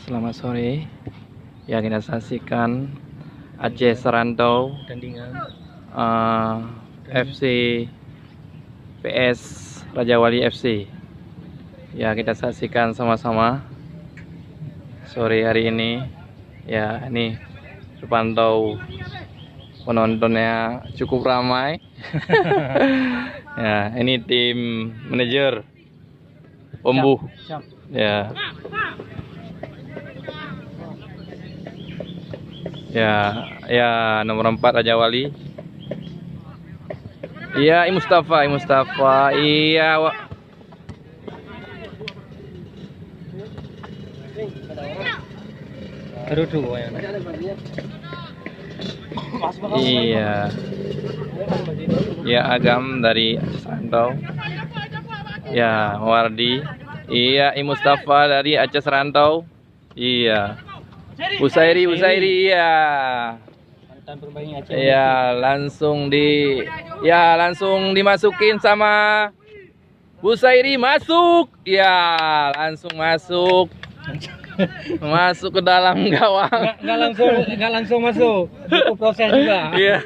Selamat sore. Ya, kita saksikan Aceh Serantau FC PS Raja Wali FC. Ya, kita saksikan sama-sama sore hari ini. Ya, ini terpantau penontonnya cukup ramai. Ya, ini tim manajer Ombuh. Ya. Ya, nomor 4 Raja Wali. Iya, Mustafa. Iya, Iya. Ya, Agam dari Serantau. Ya, Wardi. Iya, Mustafa dari Aceh Serantau. Iya. Usairi, iya. Ya, langsung dimasukin sama Busairi, masuk. Ya, langsung masuk. Masuk ke dalam gawang. Nggak langsung masuk. Butuh proses juga. Iya.